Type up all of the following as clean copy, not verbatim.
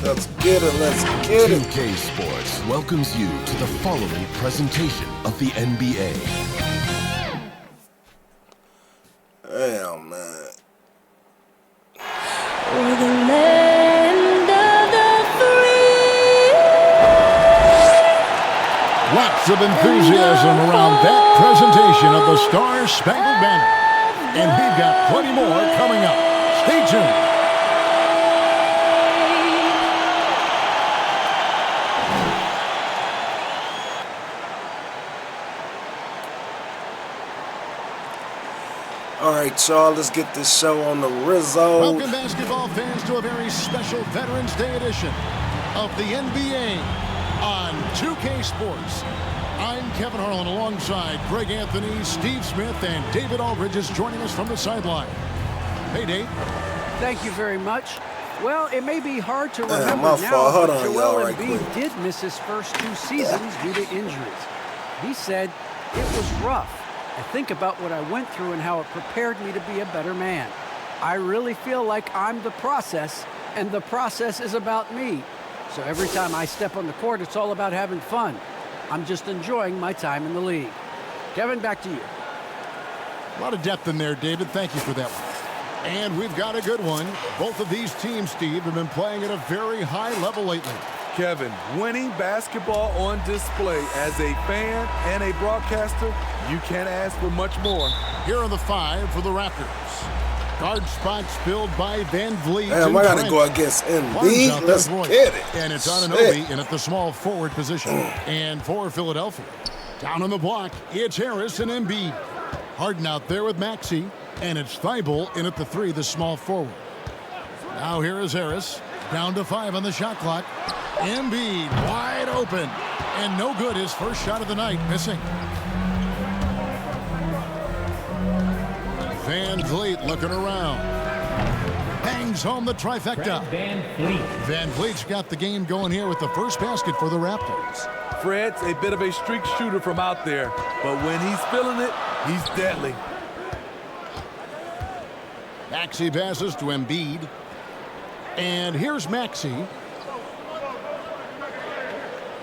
Let's get it. Let's get it. 2K Sports welcomes you to the following presentation of the NBA. Damn, man. We're the land of the free. Lots of enthusiasm around that presentation of the Star-Spangled Banner. And we've got plenty more coming up. Stay tuned. All right, y'all, let's get this show on the Rizzo. Welcome, basketball fans, to a very special Veterans Day edition of the NBA on 2K Sports. I'm Kevin Harlan alongside Greg Anthony, Steve Smith, and David Aldridge is joining us from the sideline. Hey, Dave. Thank you very much. Well, it may be hard to remember my now, fault. Hold but on, y'all, Joel right Embiid quick. did miss his first 2 seasons due to injuries. He said, "It was rough. I think about what I went through and how it prepared me to be a better man. I really feel like I'm the process, and the process is about me. So every time I step on the court, it's all about having fun. I'm just enjoying my time in the league." Kevin, back to you. A lot of depth in there, David. Thank you for that one. And we've got a good one. Both of these teams, Steve, have been playing at a very high level lately. Kevin, winning basketball on display as a fan and a broadcaster, you can't ask for much more. Here are the 5 for the Raptors. Guard spots filled by Van Vliet. Damn, I and got to Trent. go against Barnes Embiid. out Let's there with get Roy. it. And it's Shit. Anunoby in at the small forward position. And for Philadelphia, down on the block, it's Harris and Embiid. Harden out there with Maxey. And it's Thibault in at the 3, the small forward. Now here is Harris. Down to 5 on the shot clock. Embiid wide open. And no good, his first shot of the night, missing. Van Vliet looking around. Bangs home the trifecta. Van Vliet's got the game going here with the first basket for the Raptors. Fred's a bit of a streak shooter from out there, but when he's feeling it, he's deadly. Maxey passes to Embiid. And here's Maxey.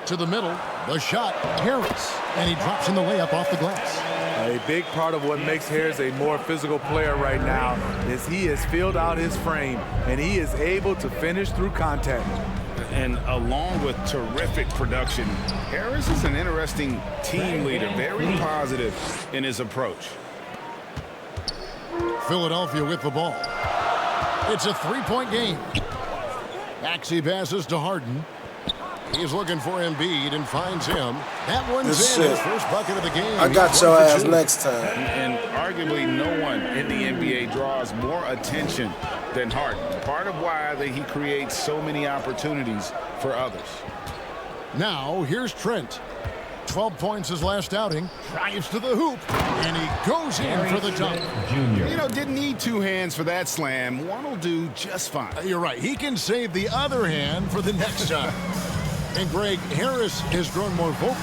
To the middle. The shot, Harris. And he drops in the layup off the glass. A big part of what makes Harris a more physical player right now is he has filled out his frame, and he is able to finish through contact. And along with terrific production, Harris is an interesting team leader, very positive in his approach. Philadelphia with the ball. It's a 3-point game. Maxey passes to Harden. He's looking for Embiid and finds him. That one's This in. shit. His first bucket of the game. I got He's your 1 for ass 2. next time. And arguably no one in the NBA draws more attention than Harden. Part of why he creates so many opportunities for others. Now, here's Trent. 12 points his last outing. Drives to the hoop. And he goes in for the dunk. You know, didn't need 2 hands for that slam. One will do just fine. You're right. He can save the other hand for the next time. And Greg, Harris has grown more vocal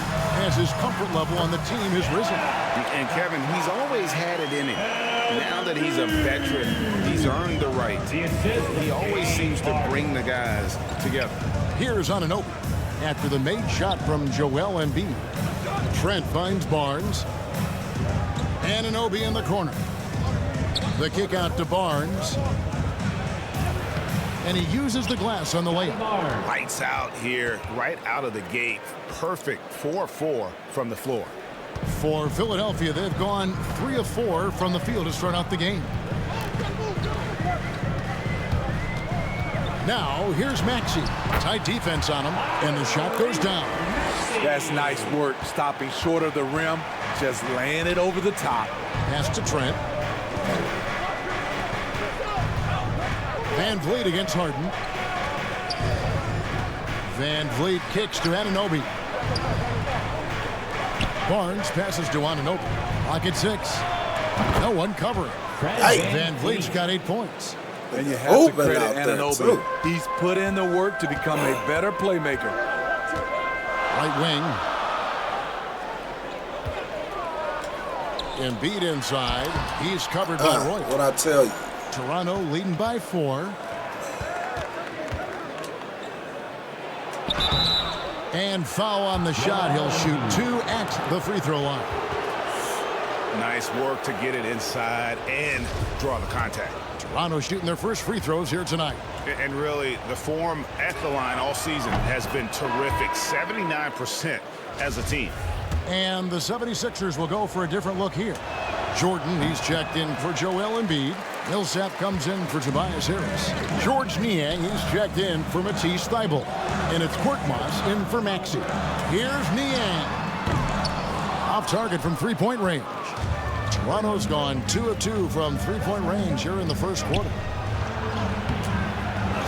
as his comfort level on the team has risen. And Kevin, he's always had it in him. Now that he's a veteran, he's earned the right. He always seems to bring the guys together. Here's Anunoby after the made shot from Joel Embiid. Trent finds Barnes. Anunoby in the corner. The kick out to Barnes. And he uses the glass on the layup. Lights out here, right out of the gate. Perfect 4-4 from the floor. For Philadelphia, they've gone 3 of 4 from the field to start out the game. Now, here's Maxey. Tight defense on him, and the shot goes down. That's nice work, stopping short of the rim, just laying it over the top. Pass to Trent. Van Vliet against Harden. Van Vliet kicks to Anunoby. Barnes passes to Anunoby. Lock at 6. No one covering. Van Vliet's got 8 points. And you have to Open credit out there, Anunoby. too. He's put in the work to become a better playmaker. Right wing. Embiid inside. He's covered by Roy. What I tell you. Toronto leading by 4. And foul on the shot. He'll shoot 2 at the free throw line. Nice work to get it inside and draw the contact. Toronto shooting their first free throws here tonight. And really, the form at the line all season has been terrific. 79% as a team. And the 76ers will go for a different look here. Jordan, he's checked in for Joel Embiid. Millsap comes in for Tobias Harris. George Niang, he's checked in for Matisse Thybulle. And it's Korkmaz in for Maxey. Here's Niang. Off target from three-point range. Toronto's gone 2 of 2 from three-point range here in the first quarter.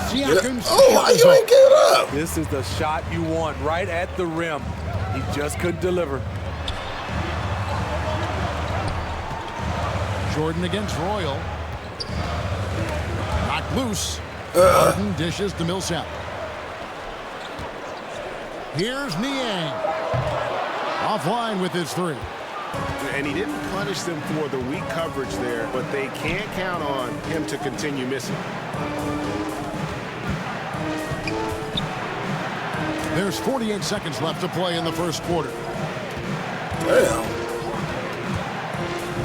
Siakam's why you ain't get up? This is the shot you want right at the rim. He just couldn't deliver. Jordan against Royal. Knocked loose. Harden dishes to Millsap. Here's Niang. Offline with his 3. And he didn't punish them for the weak coverage there, but they can't count on him to continue missing. There's 48 seconds left to play in the first quarter. Damn.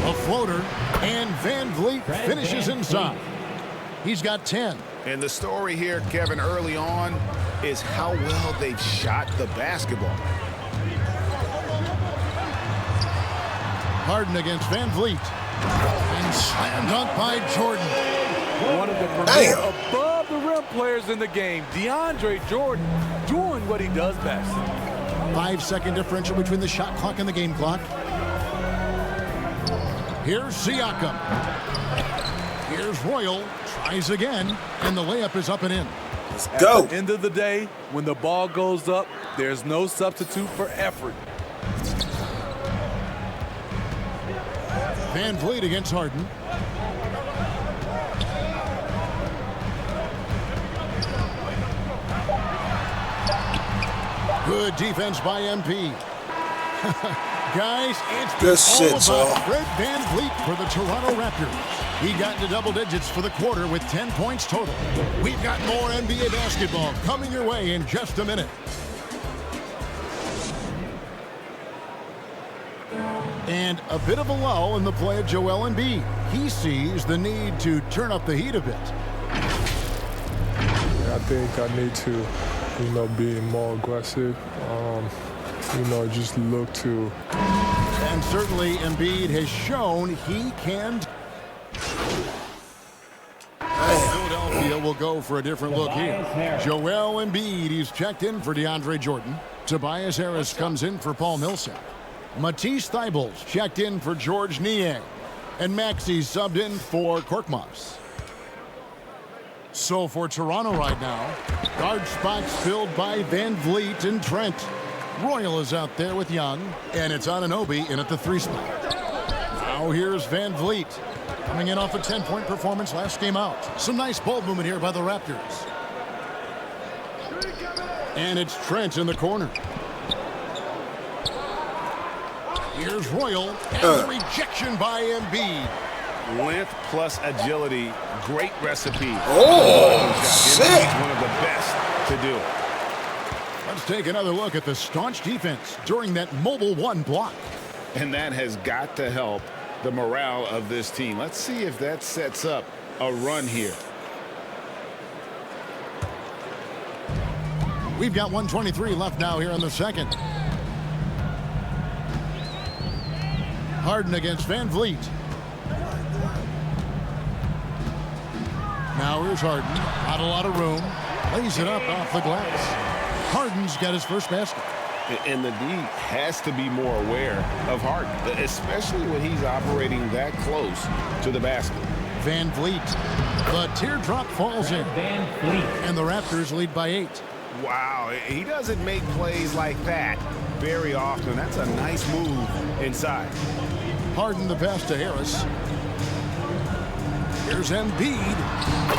A floater, and Van Vliet finishes inside. He's got 10. And the story here, Kevin, early on is how well they've shot the basketball. Harden against Van Vliet. And slam dunk by Jordan. One of the premier above the rim players in the game, DeAndre Jordan, doing what he does best. 5-second differential between the shot clock and the game clock. Here's Siakam. Here's Royal. Tries again, and the layup is up and in. Let's At go. the end of the day, when the ball goes up, there's no substitute for effort. Van Vliet against Harden. Good defense by MP. Guys, it's been Good shit, all Saul. about Fred Van Vliet for the Toronto Raptors. He got into double digits for the quarter with 10 points total. We've got more NBA basketball coming your way in just a minute. And a bit of a lull in the play of Joel Embiid. He sees the need to turn up the heat a bit. I think I need to, be more aggressive. Just look to. And certainly Embiid has shown he can. Philadelphia will go for a different look here. Joel Embiid, he's checked in for DeAndre Jordan. Tobias Harris comes in for Paul Millsap. Matisse Thybulle's checked in for George Niang. And Maxey subbed in for Korkmaz. So for Toronto right now, guard spots filled by Van Vliet and Trent. Royal is out there with Young, and it's Anunoby in at the 3 spot. Now here's Van Vliet, coming in off a 10-point performance last game out. Some nice ball movement here by the Raptors. And it's Trent in the corner. Here's Royal, and the rejection by Embiid. Length plus agility, great recipe. Oh, shit. He's one of the best to do it. Let's take another look at the staunch defense during that mobile 1 block. And that has got to help the morale of this team. Let's see if that sets up a run here. We've got 1:23 left now here in the second. Harden against Van Vliet. Now here's Harden. Not a lot of room. Lays it up off the glass. Harden's got his first basket. And the D has to be more aware of Harden, especially when he's operating that close to the basket. Van Vliet. The teardrop falls in. And the Raptors lead by 8. Wow, he doesn't make plays like that very often. That's a nice move inside. Harden the pass to Harris. Here's Embiid.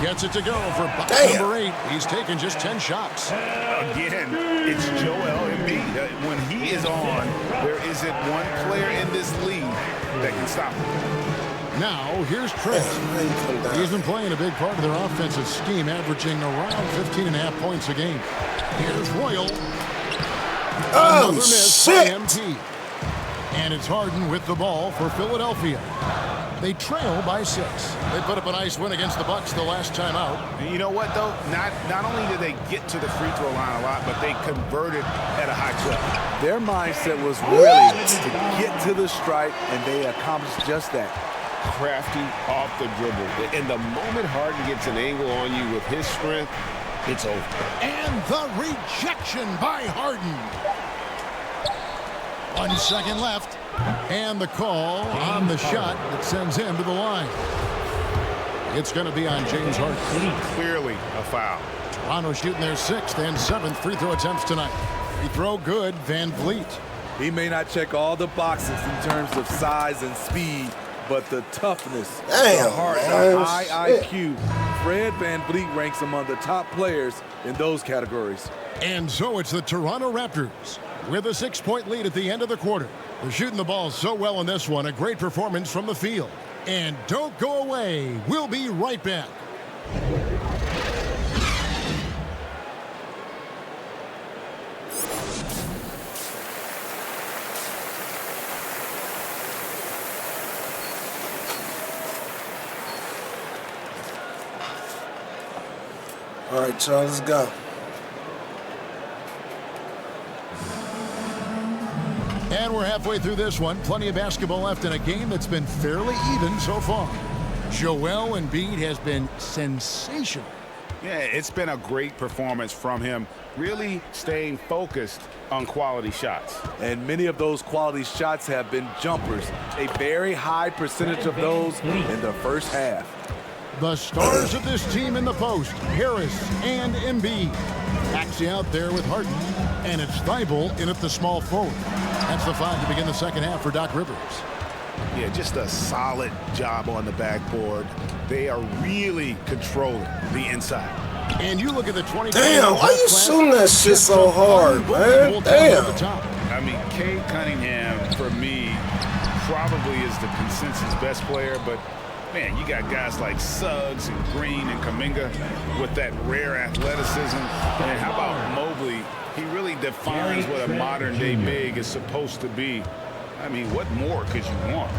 Gets it to go for box number 8. He's taken just 10 shots. Again, it's Joel Embiid. When he is on, there isn't one player in this league that can stop him. Now, here's Trent. He's been playing a big part of their offensive scheme, averaging around 15.5 points a game. Here's Royal. Oh, Another miss by MP. And it's Harden with the ball for Philadelphia. They trail by 6. They put up a nice win against the Bucks the last time out. And you know what, though? Not only did they get to the free throw line a lot, but they converted at a high clip. Their mindset was really to get to the stripe, and they accomplished just that. Crafty off the dribble. And the moment Harden gets an angle on you with his strength, it's over. And the rejection by Harden. 1 second left. And the call on the shot that sends him to the line. It's going to be on James Harden. Clearly a foul. Toronto shooting their 6th and 7th free throw attempts tonight. Free throw good, Van Vliet. He may not check all the boxes in terms of size and speed, but the toughness, the heart, the high IQ. Fred Van Vliet ranks among the top players in those categories. And so it's the Toronto Raptors with a 6-point lead at the end of the quarter. They're shooting the ball so well in this one. A great performance from the field. And don't go away. We'll be right back. All right, Charles, let's go. And we're halfway through this one. Plenty of basketball left in a game that's been fairly even so far. Joel Embiid has been sensational. Yeah, it's been a great performance from him, really staying focused on quality shots. And many of those quality shots have been jumpers. A very high percentage of those in the first half. The stars of this team in the post, Harris and Embiid. Maxey out there with Harden, and it's Thibault in at the small forward. That's the 5 to begin the second half for Doc Rivers. Yeah, just a solid job on the backboard. They are really controlling the inside. And you look at the 20. Damn, why you shooting that shit so hard, man? Damn. I mean, Cade Cunningham, for me, probably is the consensus best player, but man, you got guys like Suggs and Green and Kuminga with that rare athleticism. And how about Mobley? He really defines what a modern-day big is supposed to be. I mean, what more could you want?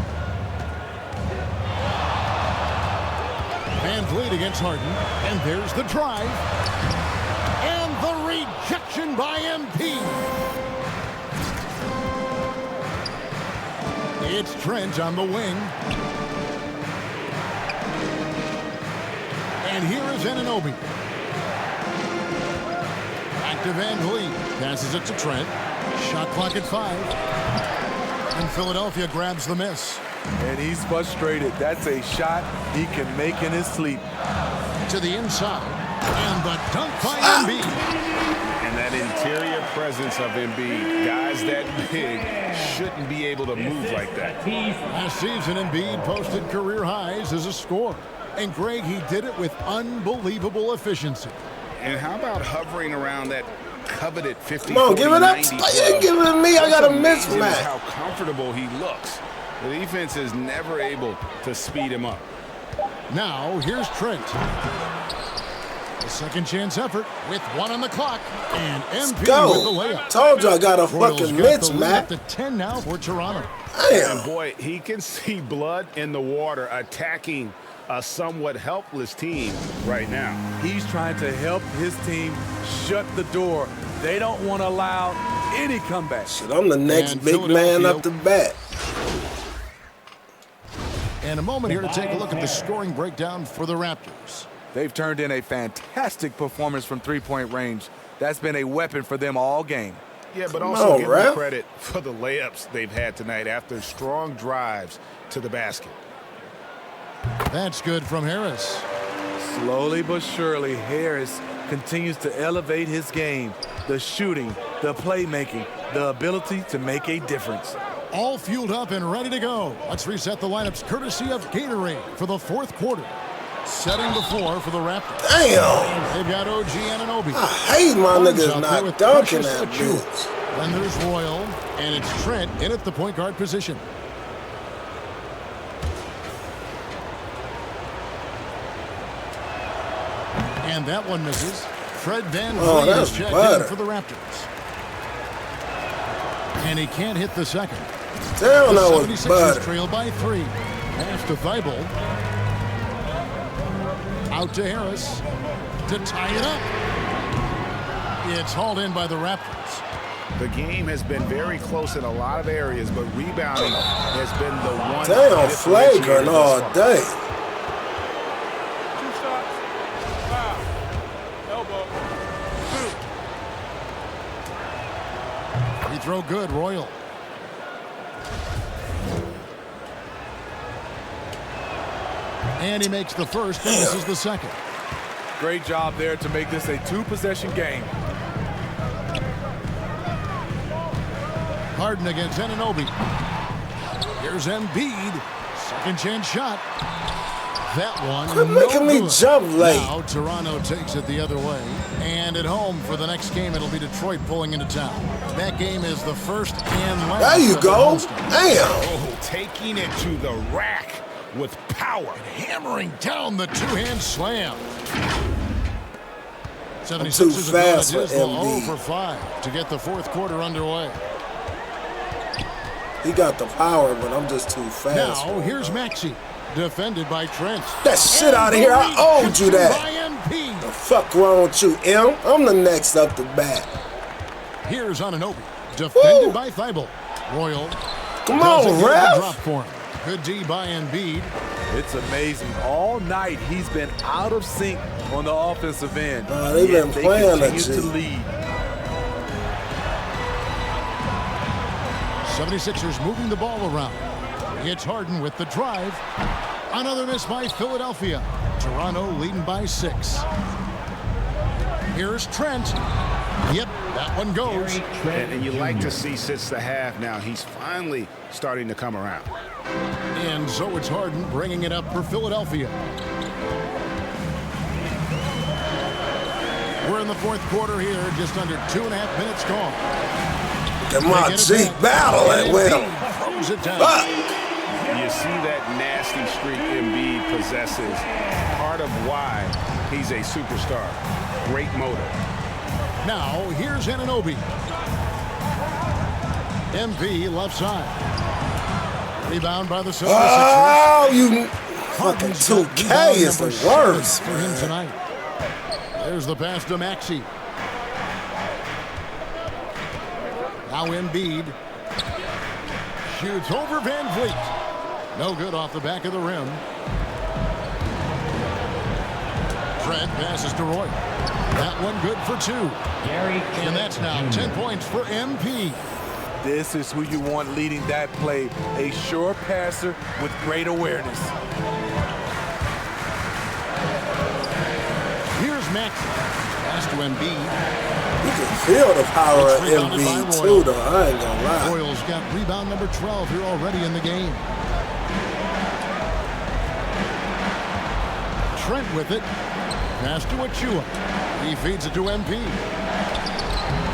Van Vliet against Harden, and there's the drive. And the rejection by MP. It's Trent on the wing. And here is Anunoby. Back to Van Vliet. Passes it to Trent. Shot clock at 5. And Philadelphia grabs the miss. And he's frustrated. That's a shot he can make in his sleep. To the inside. And the dunk by Embiid. And that interior presence of Embiid. Guys that big shouldn't be able to move like that. Last season, Embiid posted career highs as a scorer. And Greg, he did it with unbelievable efficiency. And how about hovering around that coveted 50? Come on, give it up. You didn't give it to me. I got a mismatch. How comfortable he looks. The defense is never able to speed him up. Now, here's Trent. A second chance effort with 1 on the clock. And MP with the layup. Told you I got a Royals fucking got the lead mismatch. up to 10 now for Toronto. Damn. And boy, he can see blood in the water attacking a somewhat helpless team right now. He's trying to help his team shut the door. They don't want to allow any comeback. Shit, I'm the next And big man up the bat. And a moment here to take a look at the scoring breakdown for the Raptors. They've turned in a fantastic performance from three-point range. That's been a weapon for them all game. Yeah, but Come also on, give Rap. them credit for the layups they've had tonight after strong drives to the basket. That's good from Harris. Slowly but surely, Harris continues to elevate his game. The shooting, the playmaking, the ability to make a difference. All fueled up and ready to go. Let's reset the lineups courtesy of Gatorade for the fourth quarter. Setting the floor for the Raptors. Damn. They've got OG Anunoby. I hate my Barnes niggas out there not with dunking Precious that Achiuwa. bitch. Then there's Royal, and it's Trent in at the point guard position. And that one misses. Fred Van Oh, Vliet that's is checked better. in for the Raptors. And he can't hit the second. Damn, The that was 76ers better. trail by 3. Pass to Thibault. Out to Harris to tie it up. It's hauled in by the Raptors. The game has been very close in a lot of areas, but rebounding has been the one. Damn, flagrant all day. 2 shots. Foul. Elbow. 2. Free throw good, Royal. And he makes the first, and this is the second. Great job there to make this a 2-possession game. Harden against Anunoby. Here's Embiid. Second chance shot. That one. Quit making me jump late. Now Toronto takes it the other way. And at home for the next game, it'll be Detroit pulling into town. That game is the first and last. There you of the go. homestand. Damn. Oh, taking it to the rack with power. Hammering down the two-hand slam. too 76ers fast have for gone a dismal Embiid. 0 for 5 to get the fourth quarter underway. He got the power, but I'm just too fast. Now, here's Maxey, defended by Trent. That shit out of here. I owed you that. MP. The fuck wrong with you, M? I'm the next up the bat. Here's Anunoby, defended Woo. by Thibault. Royal. Come doesn't on, get the ref. drop for him. Good D by Embiid. It's amazing. All night he's been out of sync on the offensive end. They've Yet been they playing that continue to shit. lead. 76ers moving the ball around. It's Harden with the drive. Another miss by Philadelphia. Toronto leading by 6. Here's Trent. Yep, that one goes. And you like to see since the half now, he's finally starting to come around. And so it's Harden bringing it up for Philadelphia. We're in the fourth quarter here, just under 2.5 minutes gone. Get my G battle it with him. Throws it down. You see that nasty streak Embiid possesses. Part of why he's a superstar. Great motor. Now, here's Anunoby. MP left side. Rebound by the 76ers. Oh, you fucking Harden's got 2K rebound is number the worst, 7 for him man. tonight. There's the pass to Maxey. Now Embiid shoots over Van Vliet. No good off the back of the rim. Trent passes to Roy. That one good for 2. And that's now 10 points for MP. This is who you want leading that play. A sure passer with great awareness. Here's Maxey. Pass to Embiid. You can feel the power of It's rebounded by Embiid Royal. too, though. I ain't gonna lie. Royals got rebound number 12 here already in the game. Trent with it. Pass to Achua. He feeds it to MP.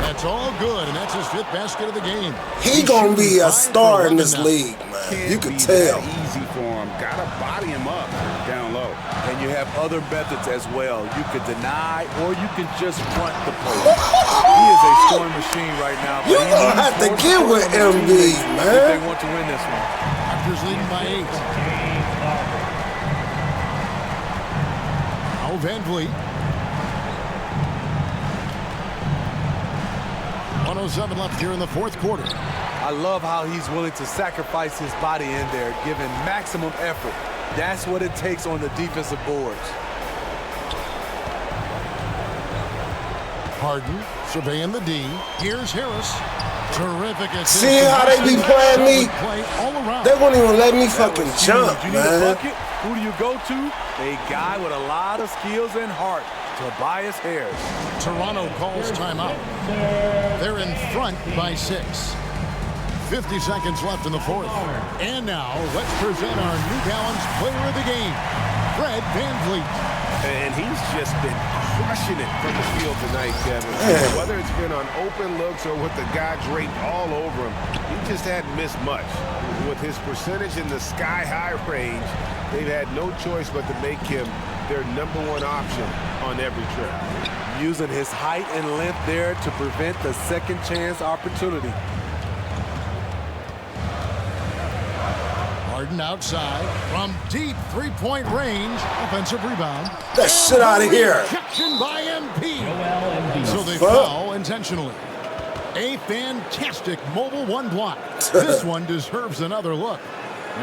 That's all good, and that's his 5th basket of the game. He gonna be a star in this league, man. You can tell. Easy for him. Gotta body him up down low. And you have other methods as well. You could deny or you can just front the post. He is a scoring machine right now. You but he gonna needs have to more get scoring with on the Embiid, teammates if man. they want to win this one. Raptors leading by 8. Now Van Vliet. 1:07 left here in the fourth quarter. I love how he's willing to sacrifice his body in there, giving maximum effort. That's what it takes on the defensive boards. Harden surveying the D. Here's Harris. Terrific assist. See how they be playing me? Play all around. They won't even let me fucking That was jump, huge. You need a man. bucket? Who do you go to? A guy with a lot of skills and heart, Tobias Harris. Toronto calls timeout. They're in front by 6. 50 seconds left in the fourth. And now, let's present our New Balance player of the game, Fred Van Vliet. And he's just been crushing it from the field tonight, Kevin. Whether it's been on open looks or with the guy draped all over him, he just hadn't missed much. With his percentage in the sky-high range, they've had no choice but to make him their #1 option on every trip. Using his height and length there to prevent the second chance opportunity. Harden outside from deep three-point range. Offensive rebound. That shit out of here. Rejection by MP. So they foul intentionally. A fantastic mobile one block. This one deserves another look.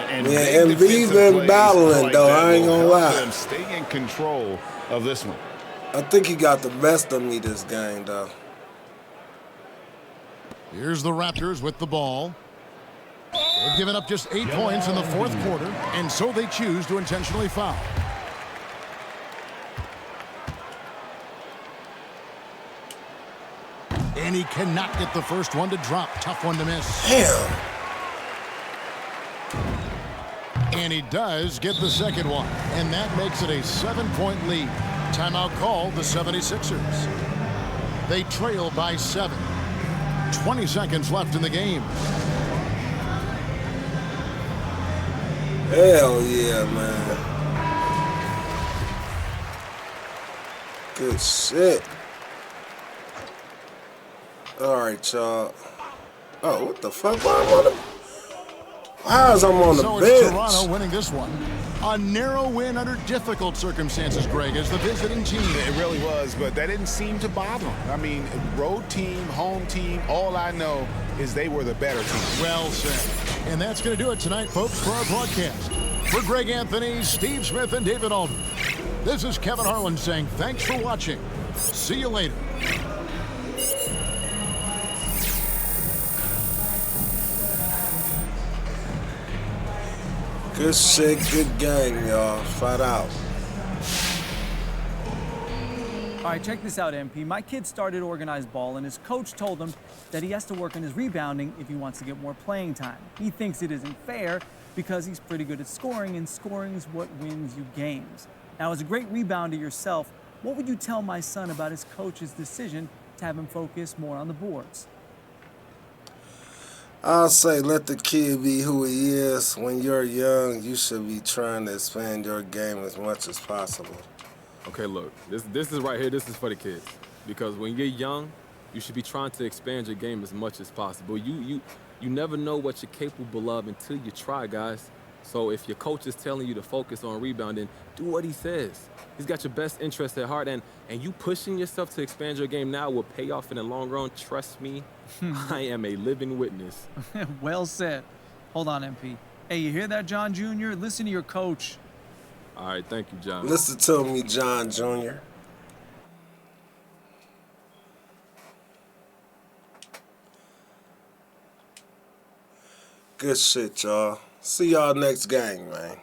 And Embiid been battling, though. I ain't gonna lie. Stay in control of this one. I think he got the best of me this game, though. Here's the Raptors with the ball. They've given up just 8 points in the fourth quarter, and so they choose to intentionally foul. And he cannot get the first one to drop. Tough one to miss. Damn. And he does get the second one, and that makes it a 7-point lead. Timeout called the 76ers. They trail by 7. 20 seconds left in the game. Hell yeah, man. Good shit. All right, y'all. Oh, what the fuck? Why is I'm on the so bench? It's Toronto winning this one. A narrow win under difficult circumstances, Greg, as the visiting team. It really was, but that didn't seem to bother them. I mean, road team, home team, all I know is they were the better team. Well said. And that's going to do it tonight, folks, for our broadcast. For Greg Anthony, Steve Smith, and David Aldridge, this is Kevin Harlan saying thanks for watching. See you later. Good shit, good game, y'all. Flat out. All right, check this out, MP. My kid started organized ball, and his coach told him that he has to work on his rebounding if he wants to get more playing time. He thinks it isn't fair because he's pretty good at scoring, and scoring is what wins you games. Now, as a great rebounder yourself, what would you tell my son about his coach's decision to have him focus more on the boards? I'll say let the kid be who he is. When you're young, you should be trying to expand your game as much as possible. Okay, look, this is right here, this is for the kids. Because when you're young, you should be trying to expand your game as much as possible. You never know what you're capable of until you try, guys. So if your coach is telling you to focus on rebounding, do what he says. He's got your best interest at heart, and you pushing yourself to expand your game now will pay off in the long run. Trust me, I am a living witness. Well said. Hold on, MP. Hey, you hear that, John Jr.? Listen to your coach. All right, thank you, John. Listen to me, John Jr. Good shit, y'all. See y'all next game, man.